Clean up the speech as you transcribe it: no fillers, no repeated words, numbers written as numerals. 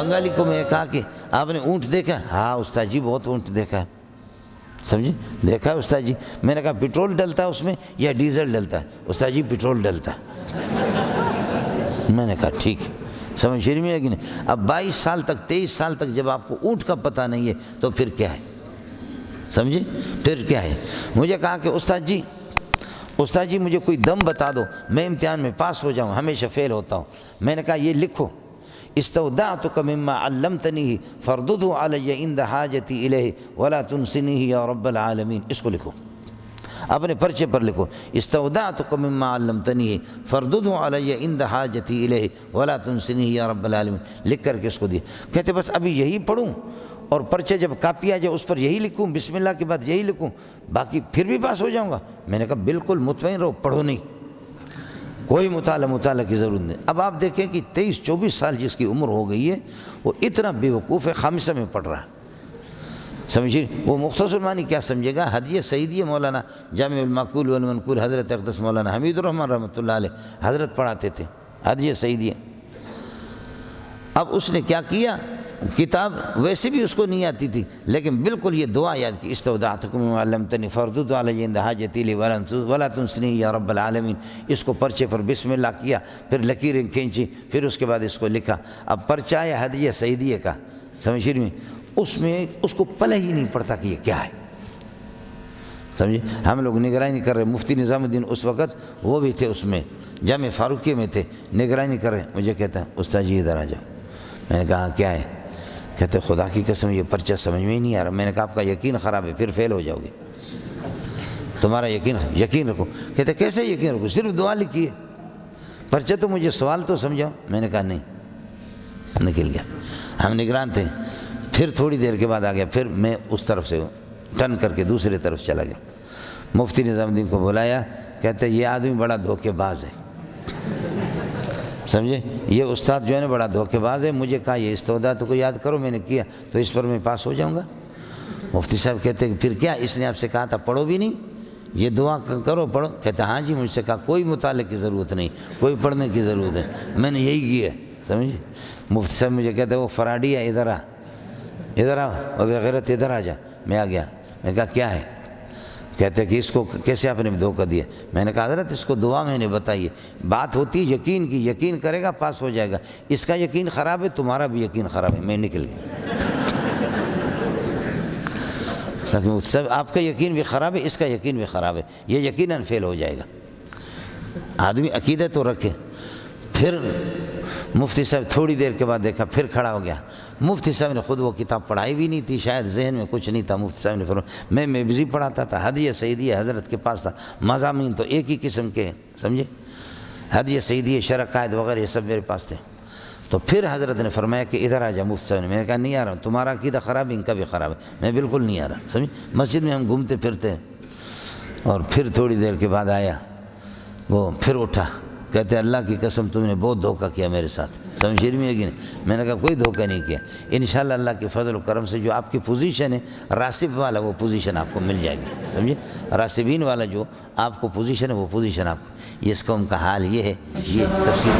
بنگالی کو میں نے کہا کہ آپ نے اونٹ دیکھا؟ ہاں استاد جی بہت اونٹ دیکھا ہے. سمجھے؟ دیکھا ہے استاد جی. میں نے کہا پٹرول ڈلتا ہے اس میں یا ڈیزل ڈلتا ہے؟ استاد جی پٹرول ڈلتا ہے. میں نے کہا ٹھیک ہے. سمجھ رہی میں لیکن اب 22 سال تک 23 سال تک جب آپ کو اونٹ کا پتہ نہیں ہے تو پھر کیا ہے؟ سمجھے؟ پھر کیا ہے؟ مجھے کہا کہ استاد جی مجھے کوئی دم بتا دو میں امتحان میں پاس ہو جاؤں، ہمیشہ فیل ہوتا ہوں. میں نے کہا یہ لکھو استودعتک مما علمتنی فردده علی عند حاجتی الیہ ولا تنسنیہ یا رب العالمین. اس کو لکھو، اپنے پرچے پر لکھو استودعتک مما علمتنی فردده علی عند حاجتی الیہ ولا تنسنیہ یا رب العالمین. لکھ کر کے اس کو دیا. کہتے بس ابھی یہی پڑھوں اور پرچے جب کاپی آ جائے اس پر یہی لکھوں، بسم اللہ کے بعد یہی لکھوں، باقی پھر بھی پاس ہو جاؤں گا؟ میں نے کہا بالکل مطمئن رہو، پڑھو نہیں، کوئی مطالعہ کی ضرورت نہیں. اب آپ دیکھیں کہ 23-24 سال جس کی عمر ہو گئی ہے وہ اتنا بے وقوف ہے، خامسہ میں پڑھ رہا ہے. سمجھیے وہ مختصر معنی کیا سمجھے گا؟ ہدیہ سعیدیہ مولانا جامع المعقول والمنقول حضرت اقدس مولانا حمید الرحمن رحمۃ اللہ علیہ حضرت پڑھاتے تھے ہدیہ سعیدیہ. اب اس نے کیا کیا، کتاب ویسے بھی اس کو نہیں آتی تھی لیکن بالکل یہ دعا یاد کی استودعتک مما علمتنی فرددت علی عند حاجتی الیہ ولا تنسنیہ یا رب العالمین. اس کو پرچے پر بسم اللہ کیا، پھر لکیریں کھینچی، پھر اس کے بعد اس کو لکھا. اب پرچہ ہے ہدیہ سعیدیہ کا، سمجھ رہی میں اس میں اس کو پلہ ہی نہیں پڑتا کہ یہ کیا ہے. سمجھے؟ ہم لوگ نگرانی کر رہے، مفتی نظام الدین اس وقت وہ بھی تھے، اس میں جامع فاروقیہ میں تھے، نگرانی کر رہے. مجھے کہتا ہے استاد جی ادھر آ جاؤ. میں نے کہا کیا ہے؟ کہتے خدا کی قسم یہ پرچہ سمجھ میں ہی نہیں آ رہا. میں نے کہا آپ کا یقین خراب ہے، پھر فیل ہو جاؤ گے. تمہارا یقین رکھو. کہتے کیسے یقین رکھو؟ صرف دعا لکھی ہے، پرچہ تو مجھے سوال تو سمجھاؤ. میں نے کہا نہیں. نکل گیا. ہم نگران تھے. پھر تھوڑی دیر کے بعد آ گیا، پھر میں اس طرف سے ٹرن کر کے دوسری طرف چلا گیا. مفتی نظام الدین کو بلایا. کہتے یہ آدمی بڑا دھوکے باز ہے. سمجھے؟ یہ استاد جو ہے نا بڑا دھوکے باز ہے. مجھے کہا یہ استودعت کو یاد کرو، میں نے کیا تو اس پر میں پاس ہو جاؤں گا. مفتی صاحب کہتے کہ پھر کیا؟ اس نے آپ سے کہا تھا پڑھو بھی نہیں، یہ دعا کرو پڑھو. کہتا ہاں جی مجھ سے کہا کوئی مطالعے کی ضرورت نہیں، کوئی پڑھنے کی ضرورت ہے، میں نے یہی کیا. سمجھے؟ مفتی صاحب مجھے کہتے وہ فراڈی ہے، ادھر آ اور بغیرت ادھر آ جا. میں آ گیا. میں نے کہا کیا ہے؟ کہتے کہ اس کو کیسے آپ نے دھوکہ دیا؟ میں نے کہا حضرت اس کو دعا میں نے بتائی ہے، بات ہوتی ہے یقین کی، یقین کرے گا پاس ہو جائے گا. اس کا یقین خراب ہے، تمہارا بھی یقین خراب ہے. میں نکل گیا. سب آپ کا یقین بھی خراب ہے، اس کا یقین بھی خراب ہے، یہ یقیناً فیل ہو جائے گا. آدمی عقیدہ تو رکھے. پھر مفتی صاحب تھوڑی دیر کے بعد دیکھا، پھر کھڑا ہو گیا. مفتی صاحب نے خود وہ کتاب پڑھائی بھی نہیں تھی، شاید ذہن میں کچھ نہیں تھا. مفتی صاحب نے فرمایا میں بزی پڑھاتا تھا، ہدیہ سعیدیہ حضرت کے پاس تھا، مضامین تو ایک ہی قسم کے ہیں. سمجھے؟ ہدیہ سعیدیہ شرح قائد وغیرہ یہ سب میرے پاس تھے. تو پھر حضرت نے فرمایا کہ ادھر آ جا. مفتی صاحب نے. میں نے کہا نہیں آ رہا ہوں، تمہارا عقیدہ خراب ہے، ان کا بھی خراب ہے، میں بالکل نہیں آ رہا. سمجھے؟ مسجد میں ہم گھومتے پھرتے. اور پھر تھوڑی دیر کے بعد آیا وہ، پھر اٹھا. کہتے اللہ کی قسم تم نے بہت دھوکہ کیا میرے ساتھ. سمجھ رہی ہے کہ نہیں؟ میں نے کہا کوئی دھوکہ نہیں کیا، انشاءاللہ اللہ کے فضل و کرم سے جو آپ کی پوزیشن ہے راسب والا وہ پوزیشن آپ کو مل جائے گی. سمجھے؟ راسبین والا جو آپ کو پوزیشن ہے وہ پوزیشن آپ کو. یہ اس قوم کا حال یہ ہے. یہ تفسیر